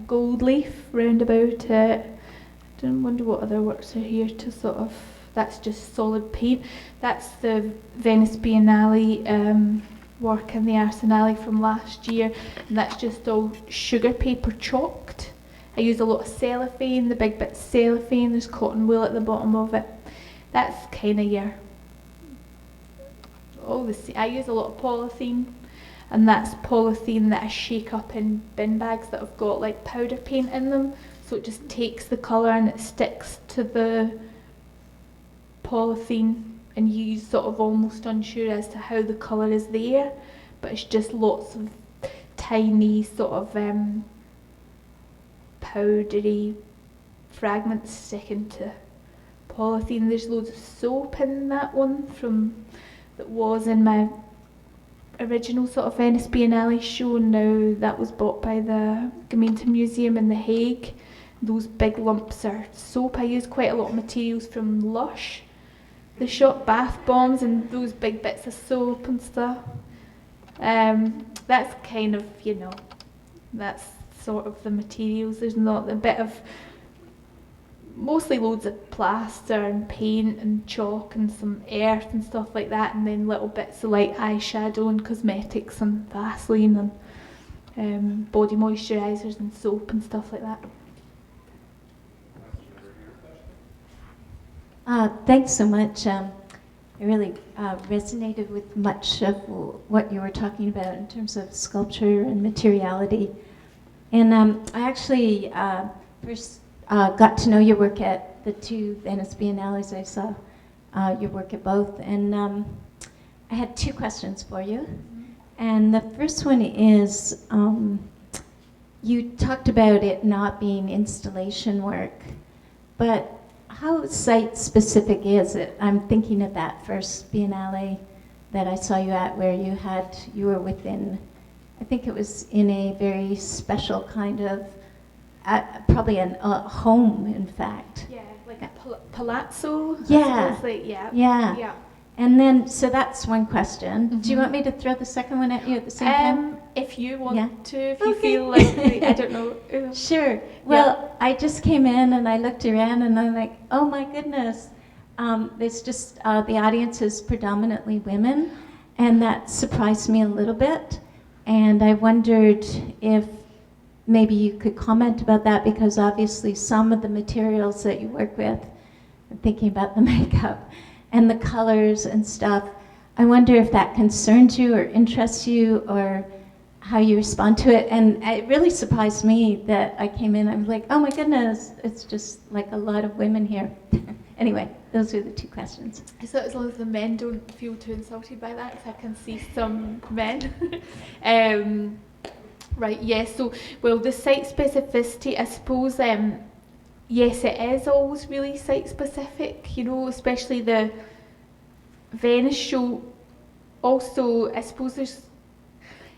gold leaf round about it. I don't wonder what other works are here to sort of, that's just solid paint. That's the Venice Biennale work in the Arsenale from last year, and that's just all sugar paper chalked. I use a lot of cellophane, the big bit's cellophane, there's cotton wool at the bottom of it. That's kind of your, I use a lot of polythene, and that's polythene that I shake up in bin bags that have got like powder paint in them, so it just takes the colour and it sticks to the polythene, and you're sort of almost unsure as to how the colour is there, but it's just lots of tiny sort of powdery fragments sticking to polythene. There's loads of soap in that one that was in my original sort of Venice Biennale show. Now that was bought by the Gemeente Museum in The Hague. Those big lumps are soap. I use quite a lot of materials from Lush, the shop bath bombs, and those big bits of soap and stuff. That's kind of, you know, that's sort of the materials. There's not a bit of mostly loads of plaster and paint and chalk and some earth and stuff like that, and then little bits of like eyeshadow and cosmetics and Vaseline and body moisturisers and soap and stuff like that. Thanks so much. I really resonated with much of what you were talking about in terms of sculpture and materiality. And I actually first got to know your work at the 2 Venice Biennales. I saw your work at both. And I had 2 questions for you. And the first one is, you talked about it not being installation work, but how site-specific is it? I'm thinking of that first Biennale that I saw you at, where you were within, I think it was in a very special kind of, probably a home, in fact. Yeah, like a palazzo. Yeah. Like, yeah. Yeah. And then, so that's one question. Do you want me to throw the second one at you at the same time? If you want to, if you Okay. feel like, I don't know. Sure. Well, I just came in and I looked around and I'm like, oh my goodness. There's just, the audience is predominantly women, and that surprised me a little bit. And I wondered if maybe you could comment about that, because obviously some of the materials that you work with, I'm thinking about the makeup and the colors and stuff, I wonder if that concerns you or interests you, or how you respond to it. And it really surprised me that I came in, I was like, oh my goodness, it's just like a lot of women here. Anyway, those are the 2 questions. So as long as the men don't feel too insulted by that, 'cause I can see some men. Right, yes, so, well, the site specificity, I suppose, yes, it is always really site specific, you know, especially the Venice show. Also, I suppose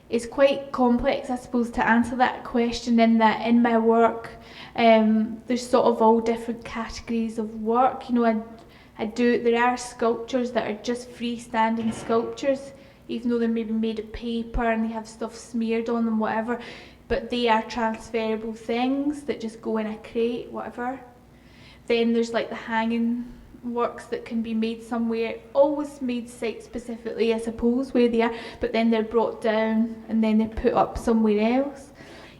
it's quite complex, I suppose, to answer that question, in that in my work, there's sort of all different categories of work. You know, there are sculptures that are just freestanding sculptures, even though they're maybe made of paper and they have stuff smeared on them, whatever, but they are transferable things that just go in a crate, whatever. Then there's like the hanging works that can be made somewhere, always made site specifically, I suppose, where they are, but then they're brought down and then they're put up somewhere else.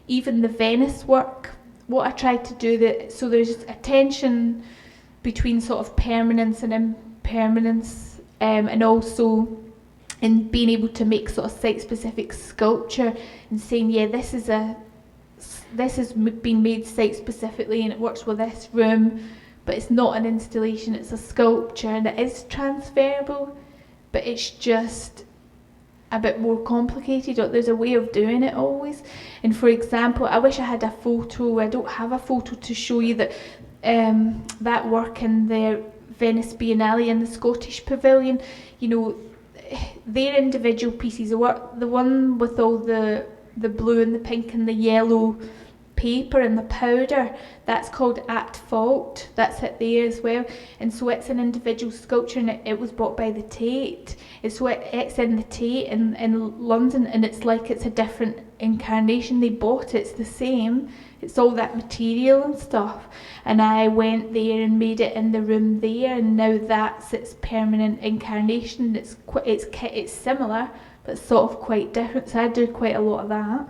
Even the Venice work, what I tried to do, so there's a tension between sort of permanence and impermanence, and also in being able to make sort of site-specific sculpture and saying, yeah, this has been made site-specifically and it works with this room, but it's not an installation, it's a sculpture, and it is transferable, but it's just a bit more complicated, or there's a way of doing it always. And for example, I wish I had a photo, I don't have a photo to show you that that work in the Venice Biennale in the Scottish Pavilion, you know, their individual pieces of work, the one with all the blue and the pink and the yellow paper and the powder, that's called At Fault, that's it there as well. And so it's an individual sculpture, and it was bought by the Tate, and so it's in the Tate in London, and it's like it's a different incarnation. They bought it, it's the same, it's all that material and stuff, and I went there and made it in the room there, and now that's its permanent incarnation. It's similar, but sort of quite different, so I do quite a lot of that.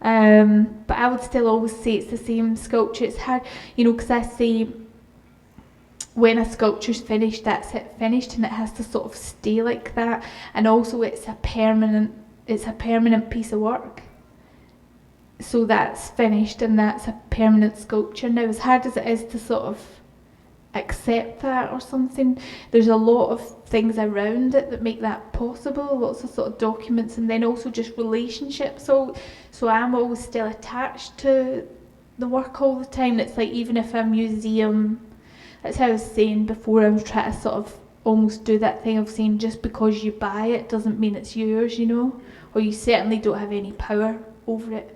But I would still always say it's the same sculpture. It's hard, you know, because I say when a sculpture's finished, that's it, finished, and it has to sort of stay like that. And also it's a permanent piece of work. So that's finished and that's a permanent sculpture. Now, as hard as it is to sort of accept that or something, there's a lot of things around it that make that possible, lots of sort of documents, and then also just relationships. So I'm always still attached to the work all the time. It's like, even if a museum, that's how I was saying before, I was trying to sort of almost do that thing of saying just because you buy it doesn't mean it's yours, you know, or you certainly don't have any power over it.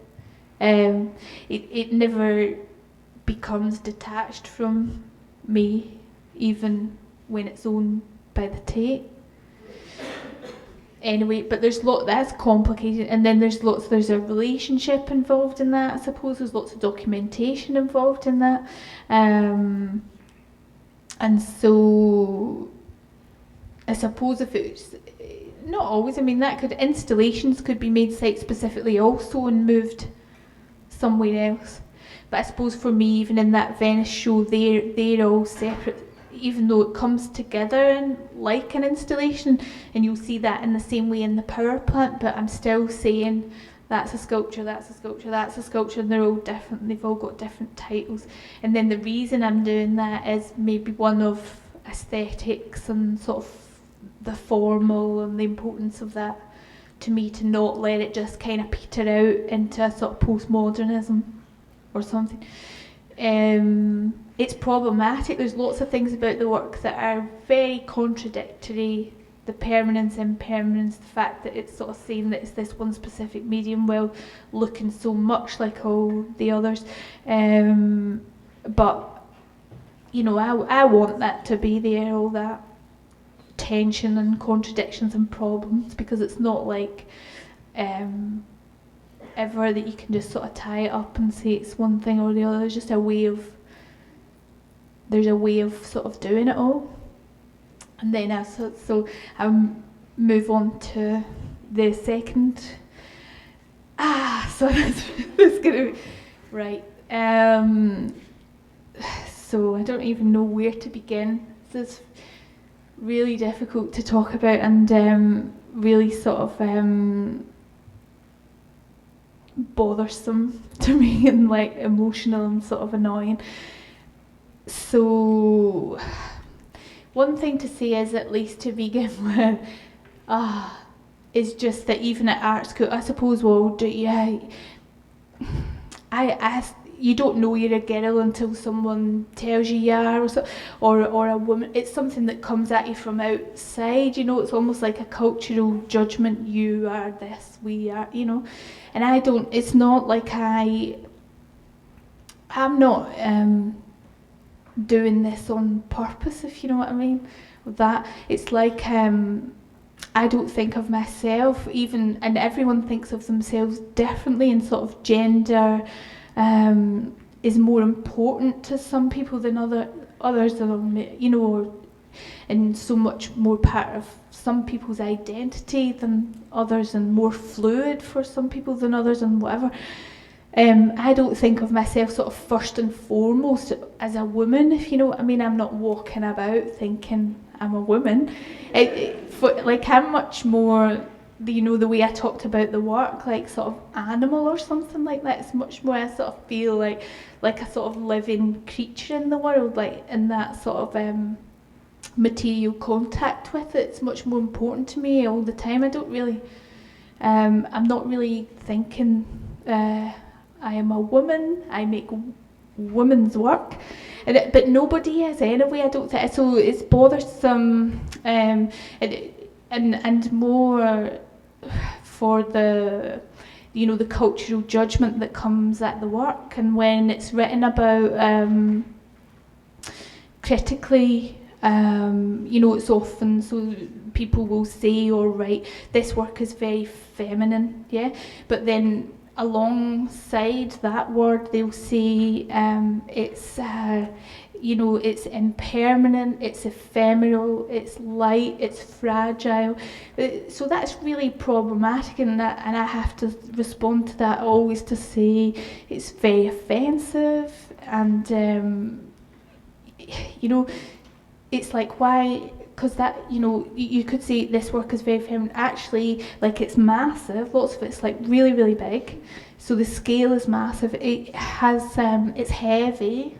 It never becomes detached from me, even when it's owned by the Tate. anyway, but that's complicated, and then there's a relationship involved in that, I suppose. There's lots of documentation involved in that, and so I suppose if it's not always, I mean, installations could be made site specifically also and moved somewhere else. But I suppose for me, even in that Venice show, they're all separate, even though it comes together in, like an installation, and you'll see that in the same way in the power plant, but I'm still saying that's a sculpture, that's a sculpture, that's a sculpture, and they're all different, and they've all got different titles. And then the reason I'm doing that is maybe one of aesthetics and sort of the formal and the importance of that to me, to not let it just kind of peter out into a sort of postmodernism or something. It's problematic. There's lots of things about the work that are very contradictory. The permanence, impermanence, the fact that it's sort of saying that it's this one specific medium while looking so much like all the others. But, you know, I want that to be there, all that tension and contradictions and problems, because it's not like ever that you can just sort of tie it up and say it's one thing or the other. There's just a way of sort of doing it all. And then I'll move on to the second. So that's gonna be right. So I don't even know where to begin. This is really difficult to talk about, and really sort of bothersome to me, and like emotional and sort of annoying. So one thing to say is, at least to begin with, is just that even at art school, I suppose, you don't know you're a girl until someone tells you are, or a woman. It's something that comes at you from outside, you know. It's almost like a cultural judgment. You are this, we are, you know. And it's not like I'm not doing this on purpose, if you know what I mean. With that, it's like I don't think of myself even, and everyone thinks of themselves differently, and sort of gender is more important to some people than others, you know, and so much more part of some people's identity than others, and more fluid for some people than others, and whatever. I don't think of myself sort of first and foremost as a woman, if you know what I mean. I'm not walking about thinking I'm a woman. I'm much more, you know, the way I talked about the work, like sort of animal or something like that. It's much more, I sort of feel like a sort of living creature in the world, like in that sort of material contact with it. It's much more important to me all the time. I don't really, I'm not really thinking I am a woman, I make women's work, but nobody is anyway, I don't think. So it's bothersome, and more for the, you know, the cultural judgment that comes at the work. And when it's written about critically, you know, it's often, so people will say or write, this work is very feminine, yeah, but then alongside that word they'll say it's you know, it's impermanent, it's ephemeral, it's light, it's fragile. So that's really problematic, and I have to respond to that always to say it's very offensive, and you know, it's like, why? Because that, you know, you could say this work is very feminine. Actually, like, it's massive. Lots of it's like really, really big. So the scale is massive. It has, it's heavy.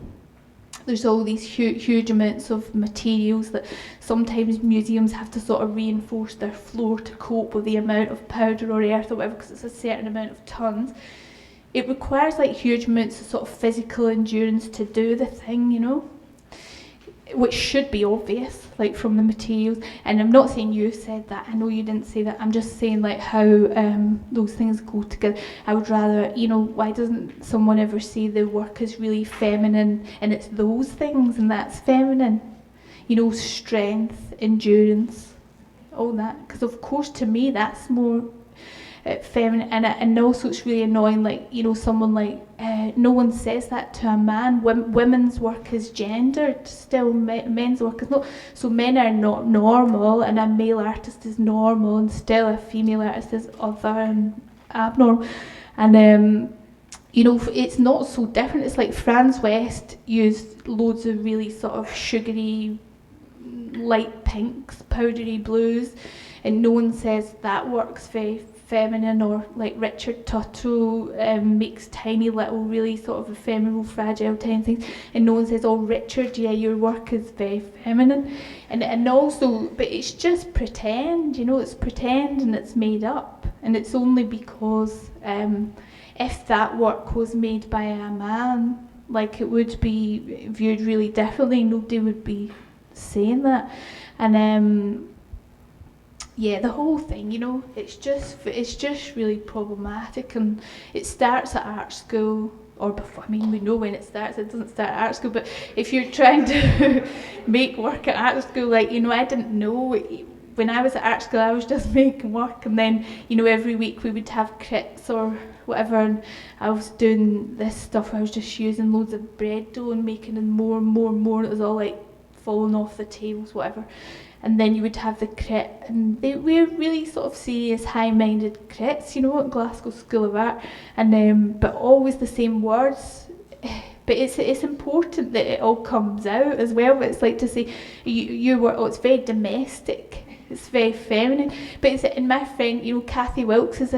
There's all these huge amounts of materials that sometimes museums have to sort of reinforce their floor to cope with the amount of powder or earth or whatever, because it's a certain amount of tons. It requires like huge amounts of sort of physical endurance to do the thing, you know, which should be obvious, like from the materials. And I'm not saying you said that, I know you didn't say that, I'm just saying like how those things go together. I would rather, you know, why doesn't someone ever say the work is really feminine and it's those things and that's feminine? You know, strength, endurance, all that, because of course to me that's more feminine, and also it's really annoying, like, you know, someone like, no one says that to a man. Women's work is gendered still, men's work is not. So men are not normal, and a male artist is normal, and still a female artist is other and abnormal. And you know, it's not so different. It's like Franz West used loads of really sort of sugary, light pinks, powdery blues, and no one says that works very feminine. Or like Richard Tuttle makes tiny little, really sort of ephemeral, fragile tiny things, and no one says, oh Richard, yeah, your work is very feminine. And also, but it's just pretend, you know, it's pretend and it's made up, and it's only because if that work was made by a man, like, it would be viewed really differently. Nobody would be saying that. And yeah, the whole thing, you know, it's just really problematic, and it starts at art school, or before. I mean, we know when it starts. It doesn't start at art school, but if you're trying to make work at art school, like, you know, I didn't know. When I was at art school, I was just making work, and then, you know, every week we would have crits or whatever, and I was doing this stuff. I was just using loads of bread dough and making and more and more and more. It was all like falling off the tables, whatever. And then you would have the crit, and they were really sort of serious, high-minded crits, you know, at Glasgow School of Art, and but always the same words. But it's important that it all comes out as well. But it's like to say, your work, oh, it's very domestic, it's very feminine. But it's, and my friend, you know, Kathy Wilkes is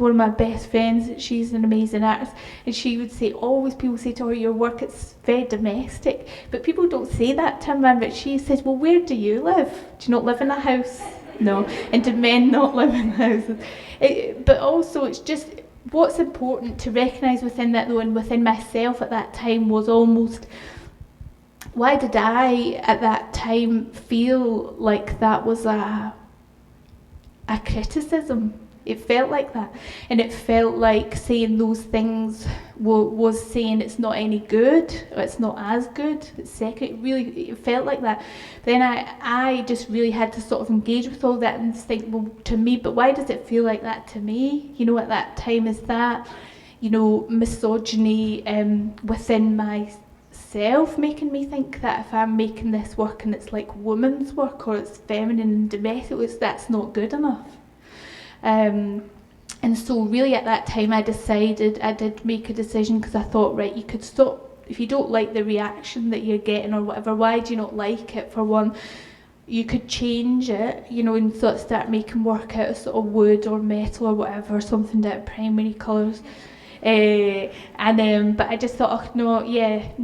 one of my best friends. She's an amazing artist, and she would say, always people say to her, your work is very domestic. But people don't say that to a man. But she says, well, where do you live? Do you not live in a house? No. And do men not live in houses? But also, it's just, what's important to recognise within that, though, and within myself at that time, was almost, why did I at that time feel like that was a criticism? It felt like that, and it felt like saying those things was saying it's not any good, or it's not as good, it's second. It felt like that. Then I just really had to sort of engage with all that and think, well, to me, but why does it feel like that to me? You know, at that time, is that, you know, misogyny within myself making me think that if I'm making this work and it's like woman's work, or it's feminine and domestic, that's not good enough. And so really at that time I did make a decision, because I thought, right, you could stop, if you don't like the reaction that you're getting or whatever, why do you not like it? For one, you could change it, you know, and sort of start making work out of sort of wood or metal or whatever, something that primary colours. But I just thought, oh, no,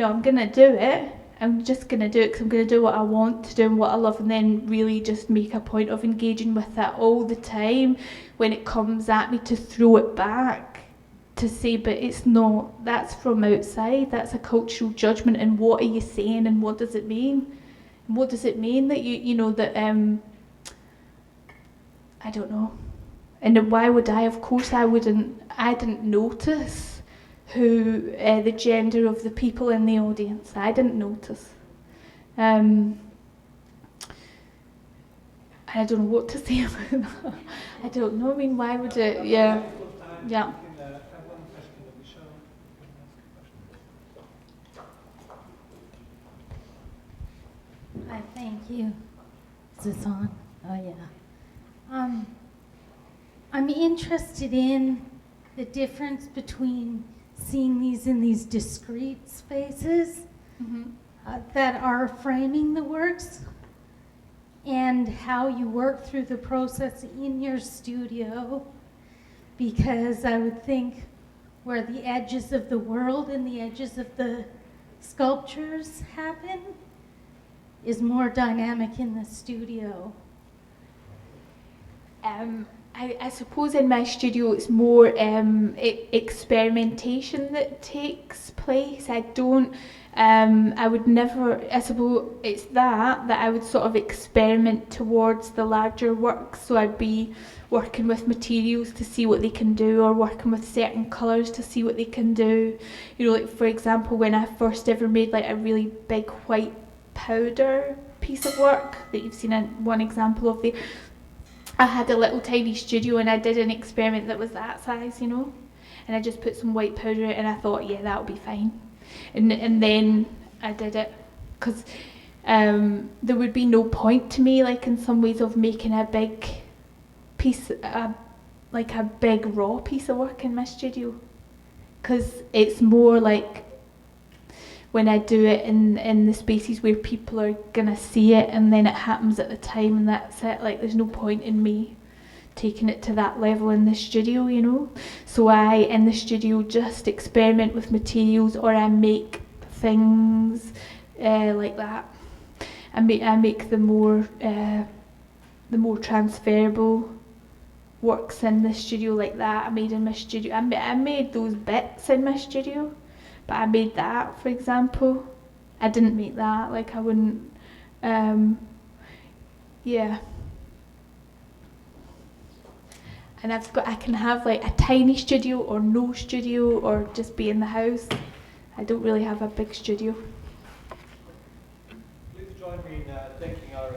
I'm going to do it. I'm just going to do it because I'm going to do what I want to do and what I love, and then really just make a point of engaging with that all the time when it comes at me, to throw it back, to say, but it's not, that's from outside, that's a cultural judgment, and what are you saying, and what does it mean? And what does it mean that you know, that, I don't know. And then why would I? Of course I didn't notice who the gender of the people in the audience. I didn't notice. I don't know what to say about that. I don't know. I mean, why would it? Yeah. Yeah. Hi, thank you. Is this on? Oh, yeah. I'm interested in the difference between seeing these in these discrete spaces that are framing the works, and how you work through the process in your studio, because I would think where the edges of the world and the edges of the sculptures happen is more dynamic in the studio. I suppose in my studio it's more experimentation that takes place. I would never, I suppose it's that I would sort of experiment towards the larger works. So I'd be working with materials to see what they can do, or working with certain colours to see what they can do. You know, like for example, when I first ever made like a really big white powder piece of work that you've seen one example of there, I had a little tiny studio and I did an experiment that was that size, you know, and I just put some white powder and I thought, yeah, that'll be fine. And then I did it because there would be no point to me, like in some ways, of making a big piece, like a big raw piece of work in my studio, because it's more like when I do it in the spaces where people are gonna see it, and then it happens at the time and that's it. Like there's no point in me taking it to that level in the studio, you know. So I, in the studio, just experiment with materials, or I make things like that. I make the more transferable works in the studio like that. I made in my studio. I made those bits in my studio, but I made that, for example. I didn't make that. Like I wouldn't. Yeah. And I can have like a tiny studio or no studio or just be in the house. I don't really have a big studio. Please join me in thanking our